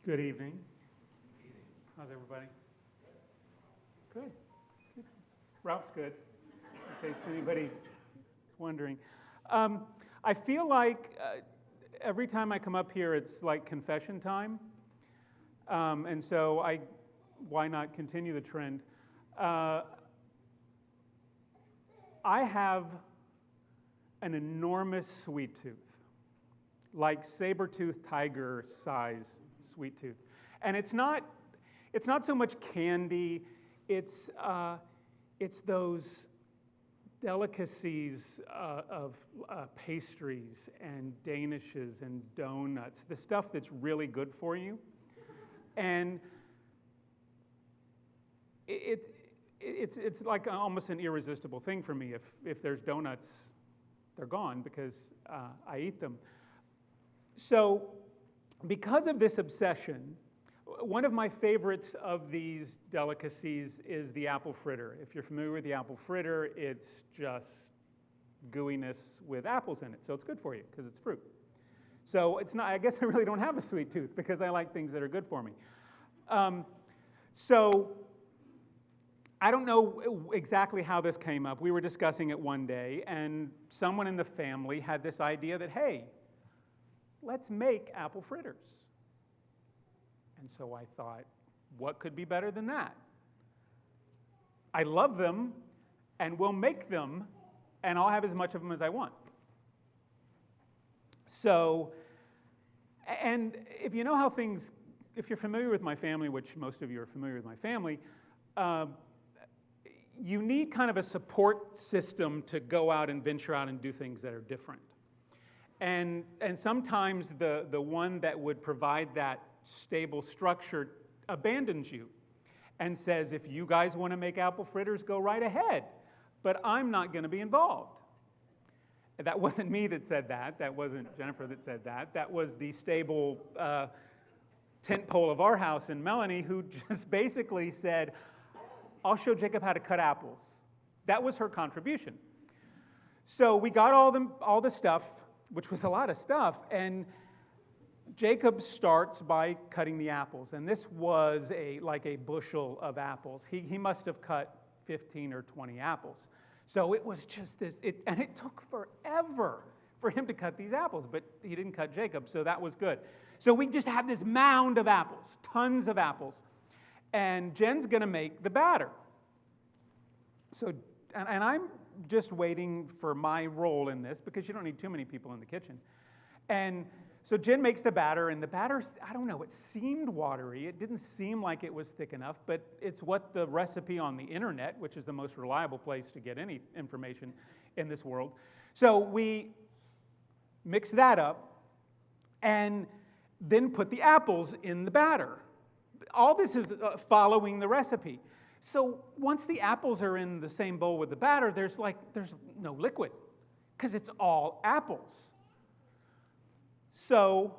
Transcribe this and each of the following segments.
Good evening. How's everybody? Good. Good. Ralph's good, in case anybody is wondering. I feel like every time I come up here, it's like confession time. And so why not continue the trend? I have an enormous sweet tooth, like saber-toothed tiger size sweet tooth. And it's not so much candy, it's those delicacies of pastries and danishes and donuts, the stuff that's really good for you. And it's like almost an irresistible thing for me. If there's donuts, they're gone because I eat them. So because of this obsession, one of my favorites of these delicacies is the apple fritter. If you're familiar with the apple fritter, it's just gooiness with apples in it. So it's good for you because it's fruit. So it's not, I guess I really don't have a sweet tooth because I like things that are good for me. So I don't know exactly how this came up. We were discussing it one day, and someone in the family had this idea that, hey, let's make apple fritters. And so I thought, what could be better than that? I love them, and we'll make them, and I'll have as much of them as I want. So, and if you know how things, if you're familiar with my family, which most of you are familiar with my family, you need kind of a support system to go out and venture out and do things that are different. And sometimes the one that would provide that stable structure abandons you and says, if you guys want to make apple fritters, go right ahead, but I'm not going to be involved. That wasn't me that said that. That wasn't Jennifer that said that. That was the stable tent pole of our house in Melanie, who just basically said, I'll show Jacob how to cut apples. That was her contribution. So we got all the stuff, which was a lot of stuff, and Jacob starts by cutting the apples, and this was like a bushel of apples. He must have cut 15 or 20 apples. So it was just this, and it took forever for him to cut these apples, but he didn't cut Jacob, so that was good. So we just have this mound of apples, tons of apples, and Jen's going to make the batter. So, and I'm just waiting for my role in this because you don't need too many people in the kitchen. And so Jen makes the batter, and the batter, I don't know, it seemed watery. It didn't seem like it was thick enough, but it's what the recipe on the internet, which is the most reliable place to get any information in this world. So we mix that up and then put the apples in the batter. All this is following the recipe. So once the apples are in the same bowl with the batter, there's no liquid because it's all apples. So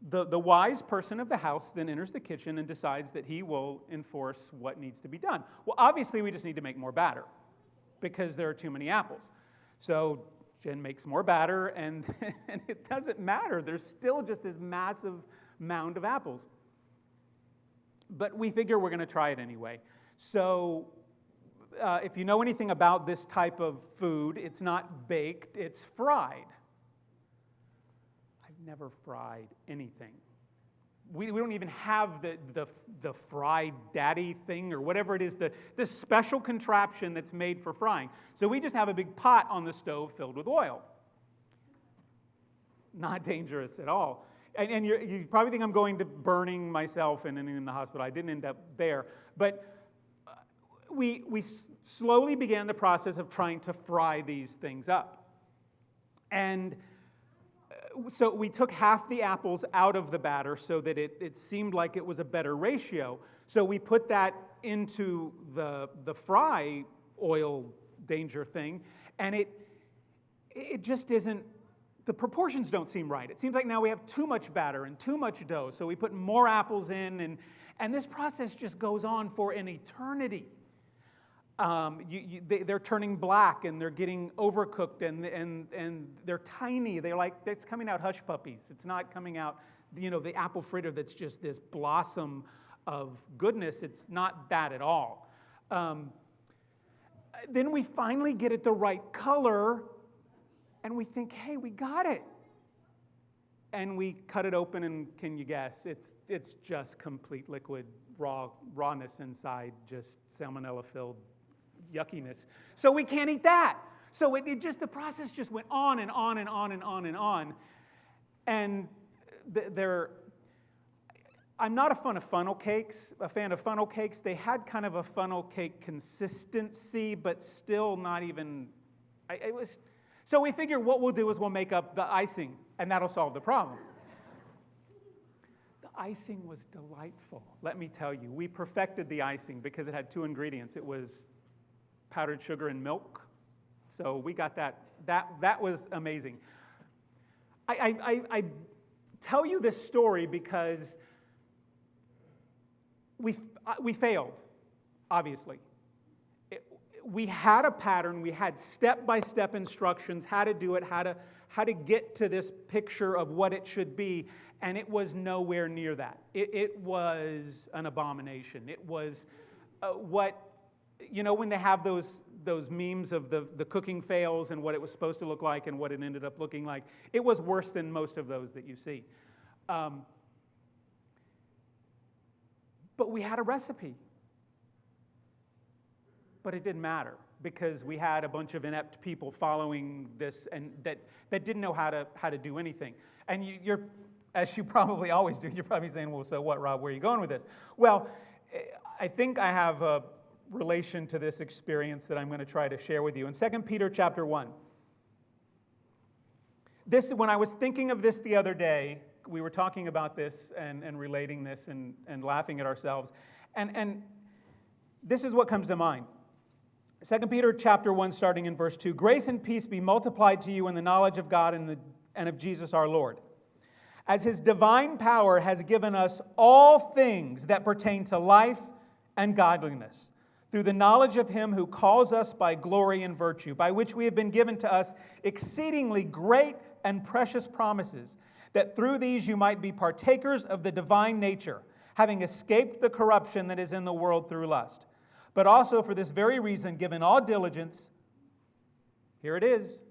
the wise person of the house then enters the kitchen and decides that he will enforce what needs to be done. Well, obviously we just need to make more batter because there are too many apples. So Jen makes more batter, and it doesn't matter. There's still just this massive mound of apples. But we figure we're going to try it anyway. So if you know anything about this type of food, it's not baked, it's fried. I've never fried anything. We don't even have the fried daddy thing or whatever it is, the special contraption that's made for frying. So we just have a big pot on the stove filled with oil. Not dangerous at all. And you probably think I'm going to burning myself and ending in the hospital. I didn't end up there. But we slowly began the process of trying to fry these things up. And so we took half the apples out of the batter so that it seemed like it was a better ratio. So we put that into the fry oil danger thing, and it just isn't, the proportions don't seem right. It seems like now we have too much batter and too much dough, so we put more apples in, and this process just goes on for an eternity. They're turning black, and they're getting overcooked, and they're tiny. It's coming out hush puppies. It's not coming out the apple fritter that's just this blossom of goodness. It's not that at all. Then we finally get it the right color, and we think, hey, we got it. And we cut it open, and can you guess? It's just complete liquid rawness inside, just salmonella-filled yuckiness. So we can't eat that. So the process just went on and on and on and on and on. And I'm not a fan of funnel cakes. They had kind of a funnel cake consistency, but still not even. So we figured what we'll do is we'll make up the icing, and that'll solve the problem. The icing was delightful. Let me tell you, we perfected the icing because it had 2 ingredients. It was powdered sugar and milk. So we got that. That was amazing. I tell you this story because we failed, obviously. We had a pattern. We had step-by-step instructions, how to do it, how to get to this picture of what it should be, and it was nowhere near that. It was an abomination. It was when they have those memes of the cooking fails and what it was supposed to look like and what it ended up looking like. It was worse than most of those that you see. But we had a recipe. But it didn't matter because we had a bunch of inept people following this and that didn't know how to do anything. And you're, as you probably always do, you're probably saying, well, so what, Rob? Where are you going with this? Well, I think I have a relation to this experience that I'm going to try to share with you. In 2 Peter chapter 1, when I was thinking of this the other day, we were talking about this and relating this and laughing at ourselves. And this is what comes to mind. 2 Peter chapter 1, starting in verse 2. Grace and peace be multiplied to you in the knowledge of God and of Jesus our Lord, as His divine power has given us all things that pertain to life and godliness, through the knowledge of Him who calls us by glory and virtue, by which we have been given to us exceedingly great and precious promises, that through these you might be partakers of the divine nature, having escaped the corruption that is in the world through lust. But also for this very reason, given all diligence, here it is,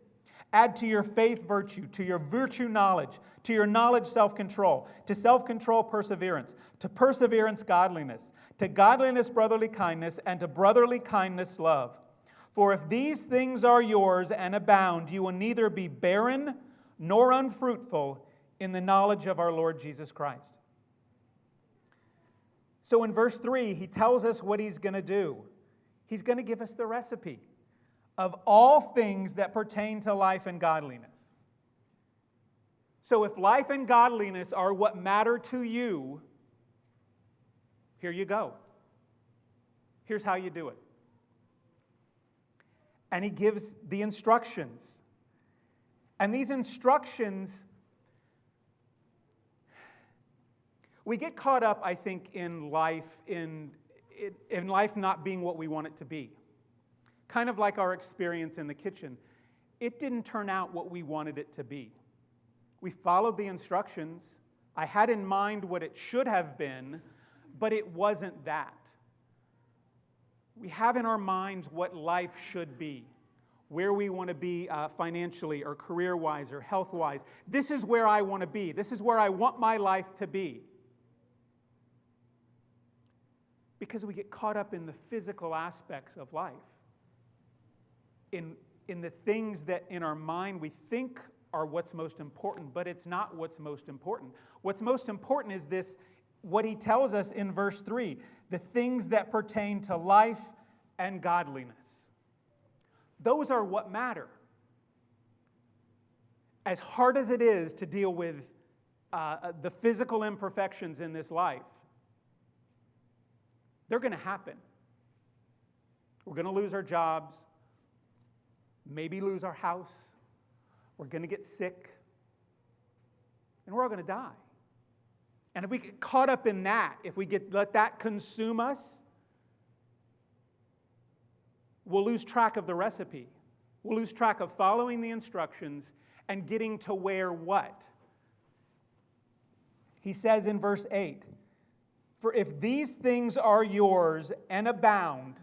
add to your faith virtue, to your virtue knowledge, to your knowledge self-control, to self-control perseverance, to perseverance godliness, to godliness brotherly kindness, and to brotherly kindness love. For if these things are yours and abound, you will neither be barren nor unfruitful in the knowledge of our Lord Jesus Christ. So in verse 3, he tells us what he's going to do. He's going to give us the recipe of all things that pertain to life and godliness. So if life and godliness are what matter to you, here you go. Here's how you do it. And he gives the instructions. And these instructions, we get caught up, I think, in life not being what we want it to be. Kind of like our experience in the kitchen. It didn't turn out what we wanted it to be. We followed the instructions. I had in mind what it should have been, but it wasn't that. We have in our minds what life should be, where we want to be financially or career-wise or health-wise. This is where I want to be. This is where I want my life to be. Because we get caught up in the physical aspects of life, in the things that in our mind we think are what's most important, but it's not what's most important. What's most important is this, what he tells us in verse 3, the things that pertain to life and godliness. Those are what matter. As hard as it is to deal with the physical imperfections in this life, they're going to happen. We're going to lose our jobs, maybe lose our house. We're going to get sick, and we're all going to die. And if we get caught up in that, if we let that consume us, we'll lose track of the recipe. We'll lose track of following the instructions and getting to where what? He says in verse 8, "For if these things are yours and abound,"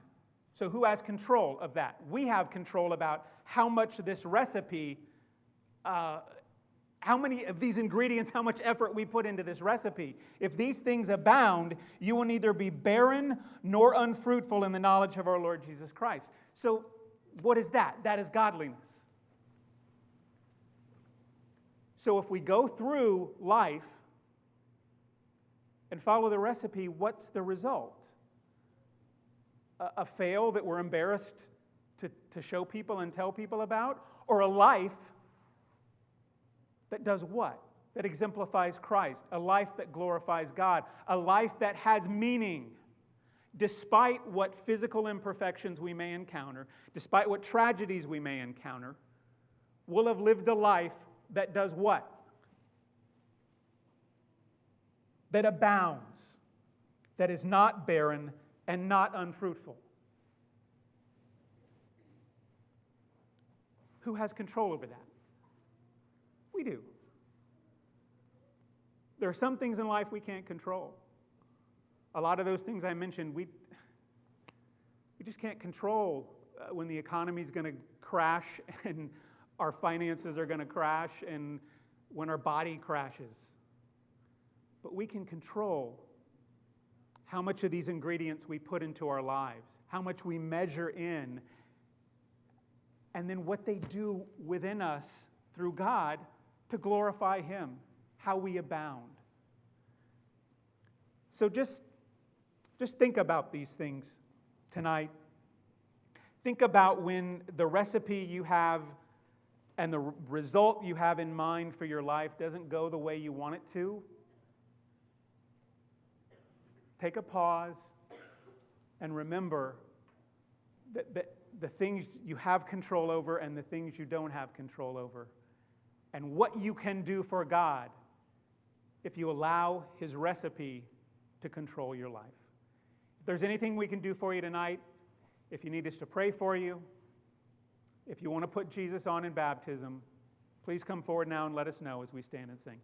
so who has control of that? We have control about how much this recipe, how many of these ingredients, how much effort we put into this recipe. If these things abound, you will neither be barren nor unfruitful in the knowledge of our Lord Jesus Christ. So what is that? That is godliness. So if we go through life and follow the recipe, what's the result? A fail that we're embarrassed to show people and tell people about? Or a life that does what? That exemplifies Christ. A life that glorifies God. A life that has meaning. Despite what physical imperfections we may encounter, despite what tragedies we may encounter, we'll have lived a life that does what? That abounds. That is not barren and not unfruitful. Who has control over that? We do. There are some things in life we can't control. A lot of those things I mentioned, we just can't control when the economy's going to crash and our finances are going to crash and when our body crashes. But we can control how much of these ingredients we put into our lives, how much we measure in, and then what they do within us through God to glorify Him, how we abound. So just think about these things tonight. Think about when the recipe you have and the result you have in mind for your life doesn't go the way you want it to. Take a pause and remember that the things you have control over and the things you don't have control over, and what you can do for God if you allow His recipe to control your life. If there's anything we can do for you tonight, if you need us to pray for you, if you want to put Jesus on in baptism, please come forward now and let us know as we stand and sing.